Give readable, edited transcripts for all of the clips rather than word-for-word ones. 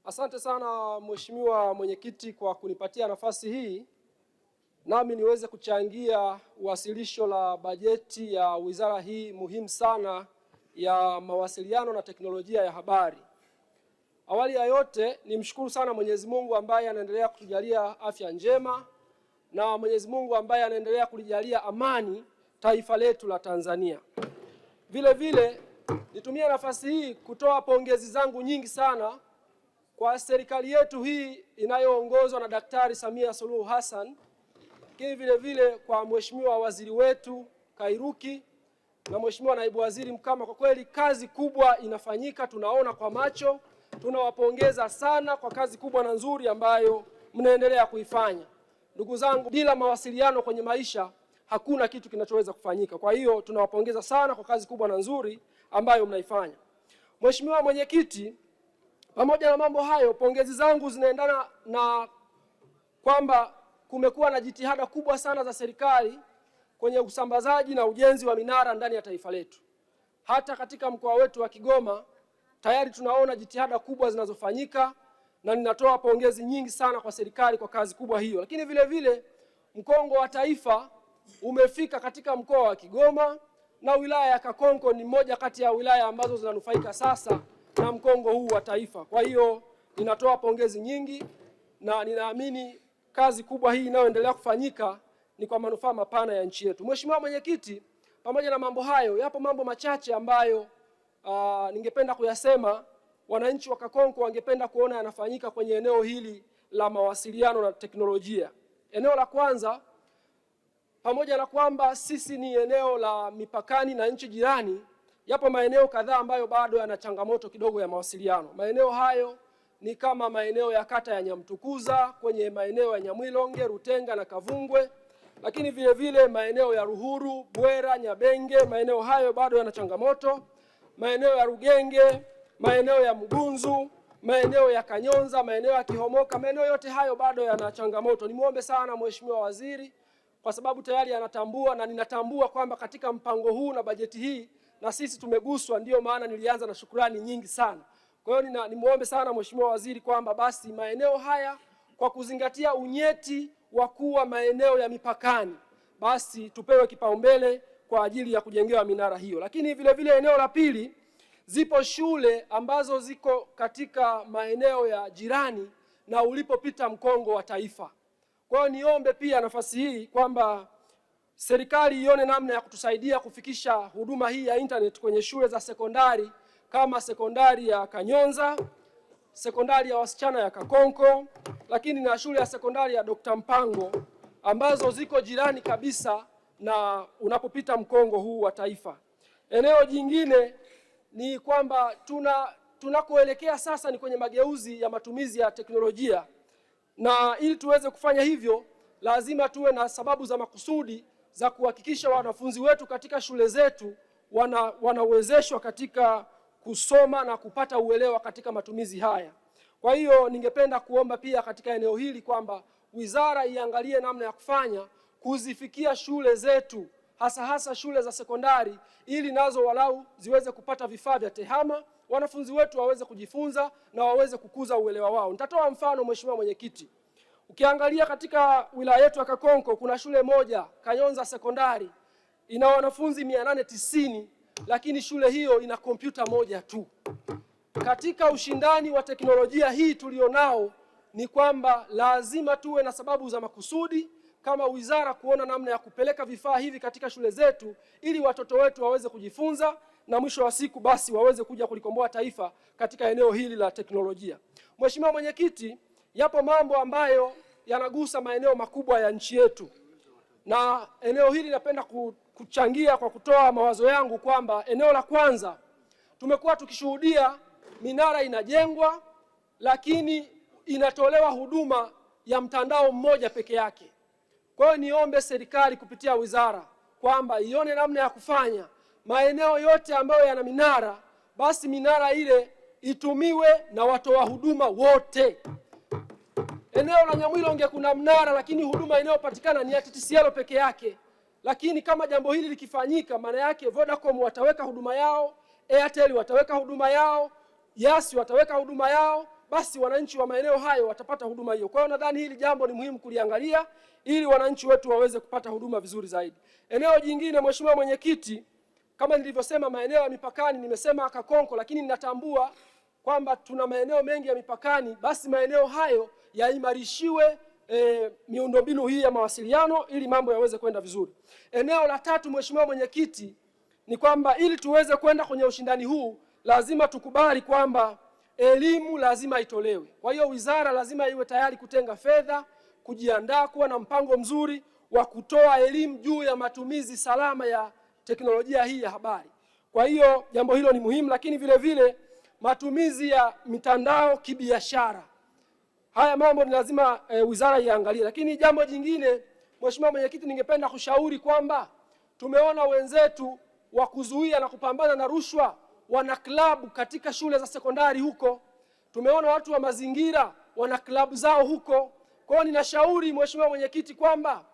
Asante sana Mheshimiwa Mwenyekiti kwa kunipatia nafasi hii nami niweze kuchangia wasilisho la bajeti ya wizara hii muhimu sana ya mawasiliano na teknolojia ya habari. Awali ya yote nimshukuru sana Mwenyezi Mungu ambaye anaendelea kutujalia afya njema na Mwenyezi Mungu ambaye anaendelea kulijalia amani taifa letu la Tanzania. Vile vile nitumie nafasi hii kutoa pongezi zangu nyingi sana kwa serikali yetu hii inayoongozwa na Daktari Samia Suluhu Hassan, lakini vile vile kwa Mheshimiwa Waziri wetu Kairuki na Mheshimiwa Naibu Waziri Mkama. Kwa kweli kazi kubwa inafanyika, tunaona kwa macho. Tunawapongeza sana kwa kazi kubwa na nzuri ambayo mnaendelea kuifanya. Ndugu zangu, bila mawasiliano kwenye maisha hakuna kitu kinachoweza kufanyika. Kwa hiyo tunawapongeza sana kwa kazi kubwa na nzuri ambayo mnaifanya. Mheshimiwa Mwenyekiti, pamoja na mambo hayo, pongezi zangu zinaendana na kwamba kumekuwa na jitihada kubwa sana za serikali kwenye usambazaji na ujenzi wa minara ndani ya taifa letu. Hata katika mkoa wetu wa Kigoma tayari tunaona jitihada kubwa zinazofanyika na ninatoa pongezi nyingi sana kwa serikali kwa kazi kubwa hiyo. Lakini vile vile mkongo wa taifa umefika katika mkoa wa Kigoma na wilaya ya Kakonko ni moja kati ya wilaya ambazo zinanufaika sasa na mkongo huu wa taifa. Kwa hiyo ninatoa pongezi nyingi na ninaamini kazi kubwa hii inayoendelea kufanyika ni kwa manufaa mapana ya nchi yetu. Mheshimiwa Mwenyekiti, pamoja na mambo hayo, yapo mambo machache ambayo ningependa kuyasema. Wananchi wa Kakonko wangependa kuona yanafanyika kwenye eneo hili la mawasiliano na teknolojia. Eneo la kwanza, pamoja na kwamba sisi ni eneo la mipakani na nchi jirani, yapo maeneo kadhaa ambayo bado yana changamoto kidogo ya mawasiliano. Maeneo hayo ni kama maeneo ya kata ya Nyamtukuza, kwenye maeneo ya Nyamwilonge, Rutenga na Kavungwe, lakini vile vile maeneo ya Ruhuru, Bwera, Nyabenge, maeneo hayo bado yana changamoto. Maeneo ya Rugenge, maeneo ya Mgunzu, maeneo ya Kanyonza, maeneo ya Kihomoka, maeneo yote hayo bado yana changamoto. Nimuombe sana Mheshimiwa Waziri, kwa sababu tayari anatambua na ninatambua kwamba katika mpango huu na bajeti hii na sisi tumeguswa, ndio maana nilianza na shukrani nyingi sana. Kwa hiyo nimuombe sana Mheshimiwa Waziri kwamba basi maeneo haya kwa kuzingatia unyeti wa kuwa maeneo ya mipakani, basi tupewe kipaumbele kwa ajili ya kujengewa minara hiyo. Lakini vile vile eneo la pili, zipo shule ambazo ziko katika maeneo ya jirani na ulipopita mkongo wa taifa. Kwa hiyo niombe pia nafasi hii kwamba serikali ione namna ya kutusaidia kufikisha huduma hii ya internet kwenye shule za sekondari kama sekondari ya Kanyonza, sekondari ya wasichana ya Kakonko, lakini na shule ya sekondari ya Dr. Mpango ambazo ziko jirani kabisa na unapopita mkongo huu wa taifa. Eneo jingine ni kwamba tunakoelekea sasa ni kwenye mageuzi ya matumizi ya teknolojia, na ili tuweze kufanya hivyo lazima tuwe na sababu za makusudi za kuhakikisha wanafunzi wetu katika shule zetu wanawezeshwa katika kusoma na kupata uelewa katika matumizi haya. Kwa hiyo ningependa kuomba pia katika eneo hili kwamba wizara iangalie namna ya kufanya kuzifikia shule zetu, hasa shule za sekondari, ili nazo walau ziweze kupata vifaa vya tehama, wanafunzi wetu waweze kujifunza na waweze kukuza uelewa wao. Nitatoa mfano Mheshimiwa Mwenyekiti. Ukiangalia katika wilaya yetu ya Kakonko kuna shule moja, Kanyonza Sekondari, ina wanafunzi 890, lakini shule hiyo ina kompyuta moja tu. Katika ushindani wa teknolojia hii tulionao ni kwamba lazima tuwe na sababu za makusudi kama wizara kuona namna ya kupeleka vifaa hivi katika shule zetu ili watoto wetu waweze kujifunza na mwisho wa siku basi waweze kuja kulikomboa taifa katika eneo hili la teknolojia. Mheshimiwa Mwenyekiti, yapo mambo ambayo yanagusa maeneo makubwa ya nchi yetu. Na eneo hili napenda kuchangia kwa kutoa mawazo yangu kwamba eneo la kwanza, tumekuwa tukishuhudia minara inajengwa lakini inatolewa huduma ya mtandao mmoja peke yake. Kwa hiyo niombe serikali kupitia wizara kwamba ione namna ya kufanya maeneo yote ambayo yana minara, basi minara ile itumiwe na watoa huduma wote. Eneo la Nyamwilonge kuna mnara lakini huduma inayopatikana ni ya TTCL peke yake. Lakini kama jambo hili likifanyika, maana yake Vodacom wataweka huduma yao, Airtel wataweka huduma yao, Yas wataweka huduma yao, basi wananchi wa maeneo hayo watapata huduma hiyo. Kwa hiyo nadhani hili jambo ni muhimu kuliangalia ili wananchi wetu waweze kupata huduma vizuri zaidi. Eneo jingine, Mheshimiwa Mwenyekiti, kama nilivyosema, maeneo ya mipakani, nimesema Kakonko, lakini ninatambua kwamba tuna maeneo mengi ya mipakani, basi maeneo hayo yaimarishiwe miundombinu hii ya mawasiliano ili mambo yaweze kwenda vizuri. Eneo la tatu, Mheshimiwa Mwenyekiti, ni kwamba ili tuweze kwenda kwenye ushindani huu lazima tukubali kwamba elimu lazima itolewe. Kwa hiyo wizara lazima iwe tayari kutenga fedha, kujiandaa kuwa na mpango mzuri wa kutoa elimu juu ya matumizi salama ya teknolojia hii ya habari. Kwa hiyo jambo hilo ni muhimu, lakini vile vile matumizi ya mitandao kibiashara. Haya mambo ni lazima wizara iangalie. Lakini jambo jingine, Mheshimiwa Mwenyekiti, ningependa kushauri kwamba tumeona wenzetu wa kuzuia na kupambana na rushwa wana klabu katika shule za sekondari huko. Tumeona watu wa mazingira wana klabu zao huko. Kwa hiyo ninashauri Mheshimiwa Mwenyekiti kwamba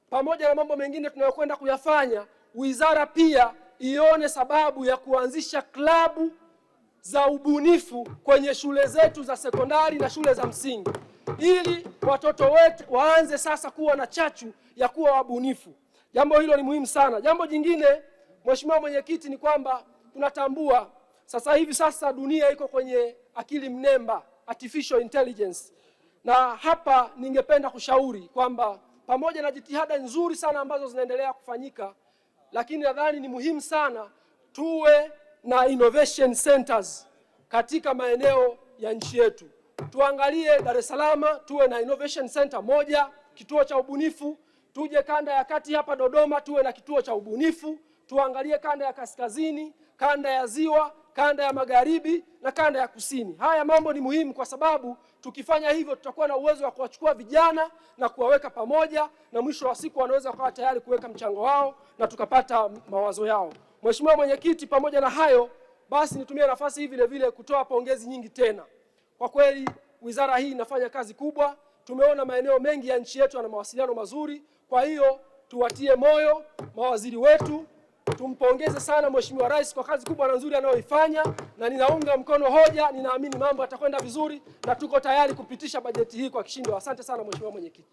pamoja na mambo mengine tunayokwenda kuyafanya, wizara pia ione sababu ya kuanzisha klabu za ubunifu kwenye shule zetu za sekondari na shule za msingi, ili watoto wetu waanze sasa kuwa na chachu ya kuwa wabunifu. Jambo hilo ni muhimu sana. Jambo jingine, Mheshimiwa Mwenyekiti, ni kwamba tunatambua sasa dunia iko kwenye akili mnemba, artificial intelligence. Na hapa ningependa kushauri kwamba pamoja na jitihada nzuri sana ambazo zinaendelea kufanyika, lakini nadhani ni muhimu sana tuwe na innovation centers katika maeneo ya nchi yetu. Tuangalie Dar es Salaam, tuwe na innovation center moja, kituo cha ubunifu. Tuje kanda ya kati hapa Dodoma, tuwe na kituo cha ubunifu. Tuangalie kanda ya kaskazini, kanda ya ziwa, kanda ya magharibi na kanda ya kusini. Haya mambo ni muhimu kwa sababu tukifanya hivyo tutakuwa na uwezo wa kuwachukua vijana na kuwaweka pamoja, na mwisho wa siku wanaweza kuwa tayari kuweka mchango wao na tukapata mawazo yao. Mheshimiwa Mwenyekiti, pamoja na hayo, basi nitumie nafasi hii vile vile kutoa pongezi nyingi tena. Kwa kweli wizara hii inafanya kazi kubwa. Tumeona maeneo mengi ya nchi yetu yana mawasiliano mazuri. Kwa hiyo tuwatie moyo mawaziri wetu. Tumpongeze sana Mheshimiwa Rais kwa kazi kubwa na nzuri anayoifanya, na ninaunga mkono hoja. Ninaamini mambo yatakwenda vizuri na tuko tayari kupitisha bajeti hii kwa kishindo. Asante sana Mheshimiwa Mwenyekiti.